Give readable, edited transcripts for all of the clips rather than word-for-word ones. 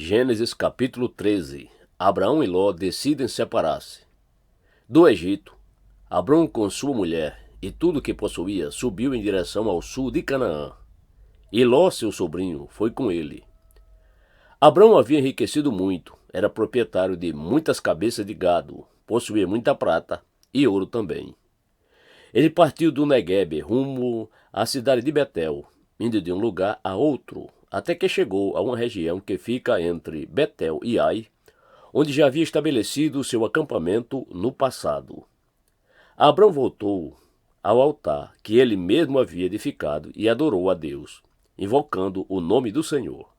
Gênesis capítulo 13. Abraão e Ló decidem separar-se. Do Egito, Abraão com sua mulher e tudo o que possuía subiu em direção ao sul de Canaã. E Ló, seu sobrinho, foi com ele. Abraão havia enriquecido muito, era proprietário de muitas cabeças de gado, possuía muita prata e ouro também. Ele partiu do Neguebe rumo à cidade de Betel, indo de um lugar a outro, até que chegou a uma região que fica entre Betel e Ai, onde já havia estabelecido seu acampamento no passado. Abrão voltou ao altar que ele mesmo havia edificado e adorou a Deus, invocando o nome do Senhor.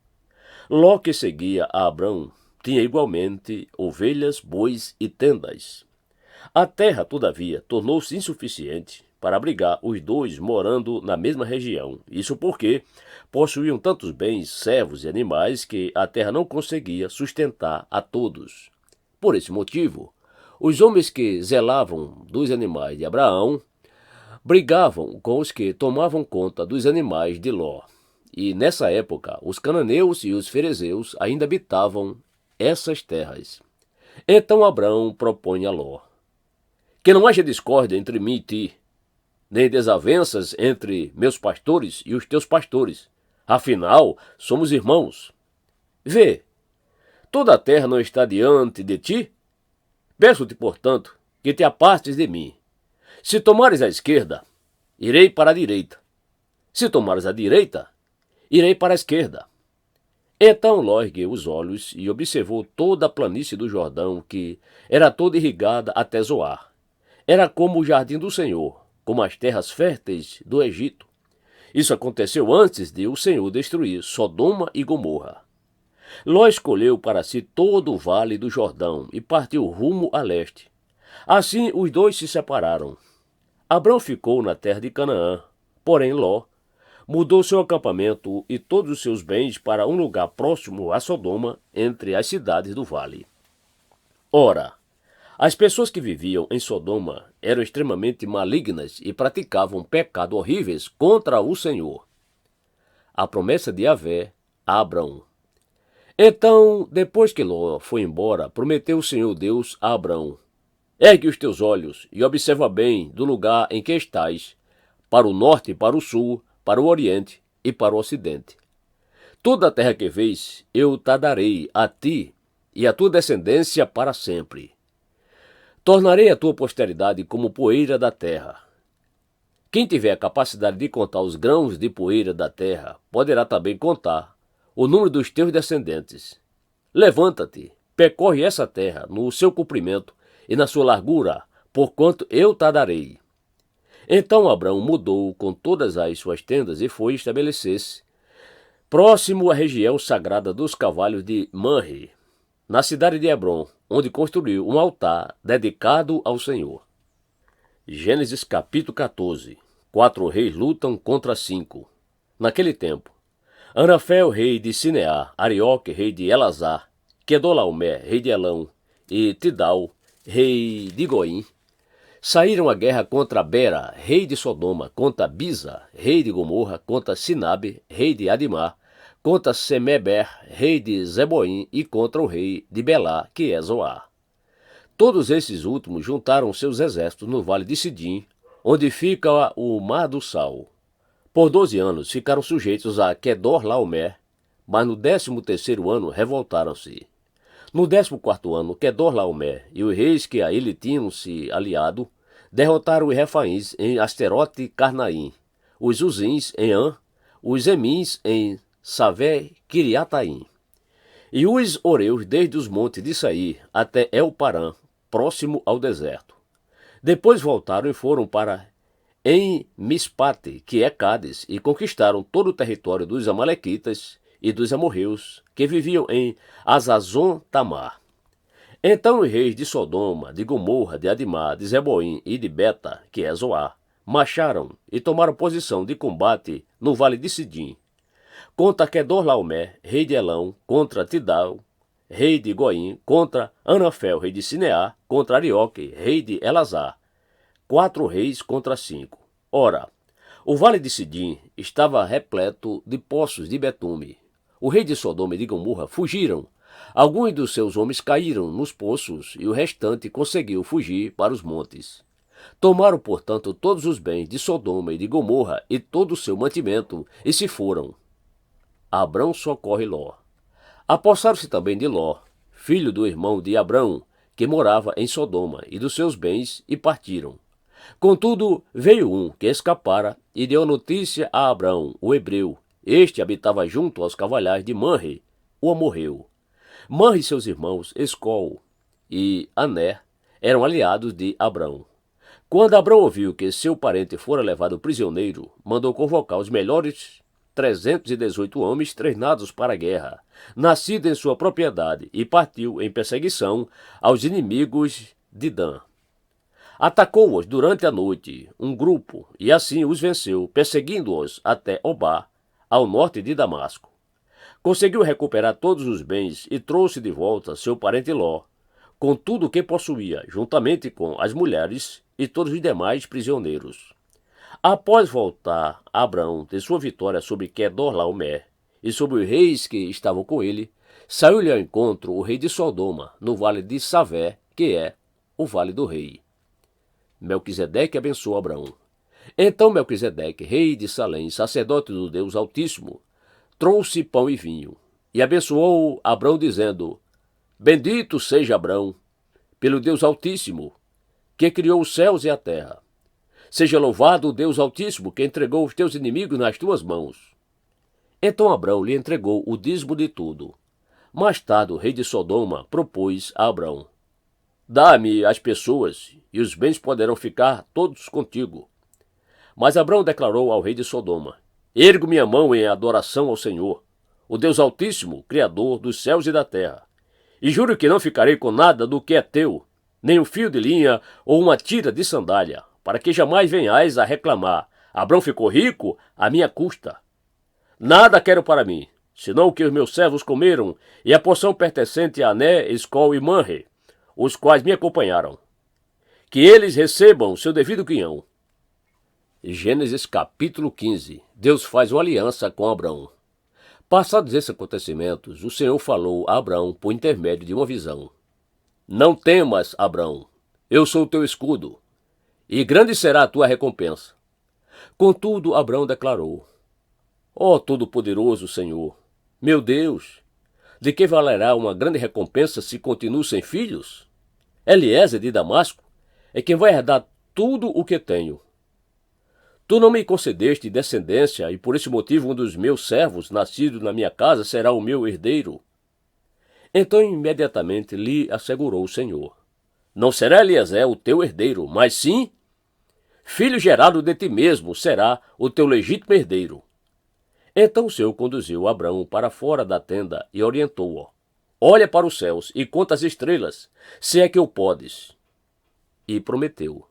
Ló, que seguia a Abrão, tinha igualmente ovelhas, bois e tendas. A terra, todavia, tornou-se insuficiente para abrigar os dois morando na mesma região. Isso porque possuíam tantos bens, servos e animais que a terra não conseguia sustentar a todos. Por esse motivo, os homens que zelavam dos animais de Abraão brigavam com os que tomavam conta dos animais de Ló. E nessa época, os cananeus e os ferezeus ainda habitavam essas terras. Então Abraão propõe a Ló: que não haja discórdia entre mim e ti, nem desavenças entre meus pastores e os teus pastores. Afinal, somos irmãos. Vê, toda a terra não está diante de ti? Peço-te, portanto, que te apartes de mim. Se tomares a esquerda, irei para a direita. Se tomares a direita, irei para a esquerda. Então Ló ergueu os olhos e observou toda a planície do Jordão, que era toda irrigada até Zoar. Era como o jardim do Senhor, como as terras férteis do Egito. Isso aconteceu antes de o Senhor destruir Sodoma e Gomorra. Ló escolheu para si todo o vale do Jordão e partiu rumo a leste. Assim os dois se separaram. Abrão ficou na terra de Canaã, porém Ló mudou seu acampamento e todos os seus bens para um lugar próximo a Sodoma, entre as cidades do vale. Ora, as pessoas que viviam em Sodoma eram extremamente malignas e praticavam pecados horríveis contra o Senhor. A promessa de Yahvé a Abrão. Então, depois que Ló foi embora, prometeu o Senhor Deus a Abrão: ergue os teus olhos e observa bem do lugar em que estás, para o norte, para o sul, para o oriente e para o ocidente. Toda a terra que vês, eu te darei a ti e à tua descendência para sempre. Tornarei a tua posteridade como poeira da terra. Quem tiver a capacidade de contar os grãos de poeira da terra, poderá também contar o número dos teus descendentes. Levanta-te, percorre essa terra no seu comprimento e na sua largura, porquanto eu te darei. Então Abrão mudou com todas as suas tendas e foi estabelecer-se próximo à região sagrada dos cavalos de Manre, na cidade de Hebrom, onde construiu um altar dedicado ao Senhor. Gênesis capítulo 14. 4 reis lutam contra 5. Naquele tempo, Anafel, rei de Sinear, Arioque, rei de Elazar, Quedorlaomer, rei de Elão, e Tidal, rei de Goim, saíram à guerra contra Bera, rei de Sodoma, contra Bisa, rei de Gomorra, contra Sinabe, rei de Adimá, contra Semeber, rei de Zeboim, e contra o rei de Belá, que é Zoar. Todos esses últimos juntaram seus exércitos no vale de Sidim, onde fica o Mar do Sal. Por 12 anos ficaram sujeitos a Quedorlaomer, mas no 13º ano revoltaram-se. No 14º ano, Quedorlaomer e os reis que a ele tinham se aliado derrotaram os Refaíns em Asterote Carnaim, os Uzins em An, os Emins em Savé Kiriataim, e os Oreus desde os montes de Sair até El-Parã, próximo ao deserto. Depois voltaram e foram para Mispate, que é Cádiz, e conquistaram todo o território dos Amalequitas e dos amorreus, que viviam em Azazon-Tamar. Então os reis de Sodoma, de Gomorra, de Adimá, de Zeboim e de Beta, que é Zoar, marcharam e tomaram posição de combate no vale de Sidim, contra Quedorlaomer, rei de Elão, contra Tidal, rei de Goim, contra Anafel, rei de Sinear, contra Arioque, rei de Elazar. 4 reis contra 5. Ora, o vale de Sidim estava repleto de poços de betume. o rei de Sodoma e de Gomorra fugiram. Alguns dos seus homens caíram nos poços e o restante conseguiu fugir para os montes. Tomaram, portanto, todos os bens de Sodoma e de Gomorra e todo o seu mantimento e se foram. Abrão socorre Ló. Apossaram-se também de Ló, filho do irmão de Abrão, que morava em Sodoma, e dos seus bens, e partiram. Contudo, veio um que escapara e deu notícia a Abrão, o hebreu. Este habitava junto aos cavalhais de Manre, o amorreu. Manre e seus irmãos, Escol e Ané, eram aliados de Abrão. Quando Abrão ouviu que seu parente fora levado prisioneiro, mandou convocar os melhores 318 homens treinados para a guerra, nascidos em sua propriedade, e partiu em perseguição aos inimigos de Dan. Atacou-os durante a noite um grupo e assim os venceu, perseguindo-os até Obá, ao norte de Damasco. Conseguiu recuperar todos os bens e trouxe de volta seu parente Ló, com tudo o que possuía, juntamente com as mulheres e todos os demais prisioneiros. Após voltar Abrão de sua vitória sobre Quedorlaomer e sobre os reis que estavam com ele, saiu-lhe ao encontro o rei de Sodoma, no vale de Savé, que é o vale do rei. Melquisedeque abençoou Abrão. Então Melquisedeque, rei de Salém, sacerdote do Deus Altíssimo, trouxe pão e vinho, e abençoou Abrão, dizendo: Bendito seja Abrão, pelo Deus Altíssimo, que criou os céus e a terra. Seja louvado o Deus Altíssimo, que entregou os teus inimigos nas tuas mãos. Então Abrão lhe entregou o dízimo de tudo. Mais tarde o rei de Sodoma propôs a Abrão: Dá-me as pessoas, e os bens poderão ficar todos contigo. Mas Abrão declarou ao rei de Sodoma: Ergo minha mão em adoração ao Senhor, o Deus Altíssimo, Criador dos céus e da terra, e juro que não ficarei com nada do que é teu, nem um fio de linha ou uma tira de sandália, para que jamais venhais a reclamar: Abrão ficou rico à minha custa. Nada quero para mim, senão o que os meus servos comeram, e a porção pertencente a Ané, Escol e Manre, os quais me acompanharam. Que eles recebam seu devido quinhão. Gênesis capítulo 15. Deus faz uma aliança com Abrão. Passados esses acontecimentos, o Senhor falou a Abrão por intermédio de uma visão. Não temas, Abrão, eu sou o teu escudo, e grande será a tua recompensa. Contudo, Abrão declarou: Ó Todo-Poderoso Senhor, meu Deus, de que valerá uma grande recompensa se continuo sem filhos? Eliezer de Damasco é quem vai herdar tudo o que tenho. Tu não me concedeste descendência, e por esse motivo um dos meus servos, nascido na minha casa, será o meu herdeiro. Então imediatamente lhe assegurou o Senhor: Não será Eliezer o teu herdeiro, mas sim, filho gerado de ti mesmo será o teu legítimo herdeiro. Então o Senhor conduziu Abrão para fora da tenda e orientou-o: Olha para os céus e conta as estrelas, se é que o podes. E prometeu: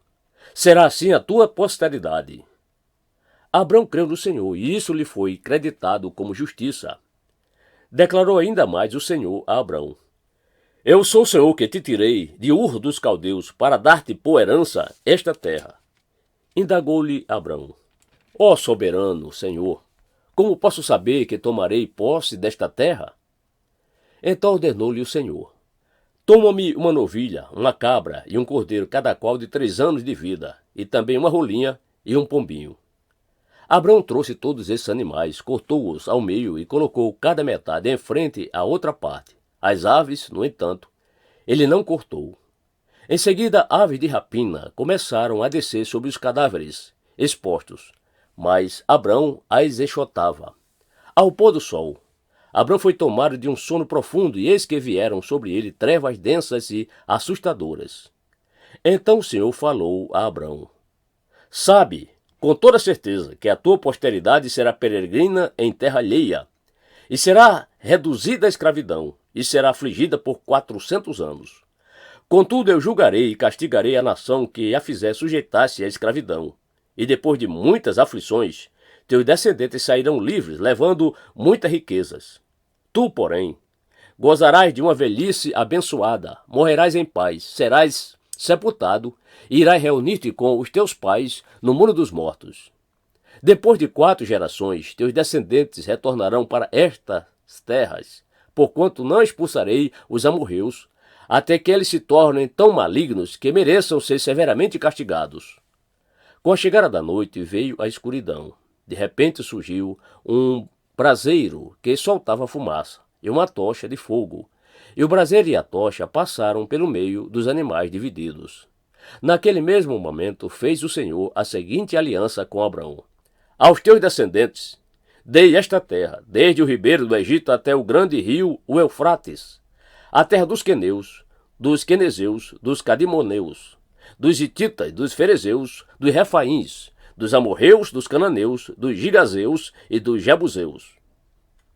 Será assim a tua posteridade. Abrão creu no Senhor, e isso lhe foi creditado como justiça. Declarou ainda mais o Senhor a Abrão: Eu sou o Senhor que te tirei de Ur dos Caldeus para dar-te por herança esta terra. Indagou-lhe Abrão: Ó soberano Senhor, como posso saber que tomarei posse desta terra? Então ordenou-lhe o Senhor: Toma-me uma novilha, uma cabra e um cordeiro, cada qual de 3 anos de vida, e também uma rolinha e um pombinho. Abrão trouxe todos esses animais, cortou-os ao meio e colocou cada metade em frente à outra parte. As aves, no entanto, ele não cortou. Em seguida, aves de rapina começaram a descer sobre os cadáveres expostos, mas Abrão as enxotava. Ao pôr do sol, Abrão foi tomado de um sono profundo, e eis que vieram sobre ele trevas densas e assustadoras. Então o Senhor falou a Abrão: Sabe, com toda certeza, que a tua posteridade será peregrina em terra alheia, e será reduzida à escravidão, e será afligida por 400 anos. Contudo, eu julgarei e castigarei a nação que a fizer sujeitar-se à escravidão, e depois de muitas aflições, teus descendentes sairão livres, levando muitas riquezas. Tu, porém, gozarás de uma velhice abençoada, morrerás em paz, serás sepultado, e irás reunir-te com os teus pais no mundo dos mortos. Depois de 4 gerações, teus descendentes retornarão para esta terras, porquanto não expulsarei os amorreus, até que eles se tornem tão malignos que mereçam ser severamente castigados. Com a chegada da noite veio a escuridão. De repente surgiu um braseiro que soltava fumaça e uma tocha de fogo. E o braseiro e a tocha passaram pelo meio dos animais divididos. Naquele mesmo momento fez o Senhor a seguinte aliança com Abraão: aos teus descendentes dei esta terra, desde o ribeiro do Egito até o grande rio, o Eufrates, a terra dos queneus, dos quenezeus, dos cadimoneus, dos hititas, dos ferezeus, dos refaíns, dos amorreus, dos cananeus, dos gigazeus e dos jebuseus.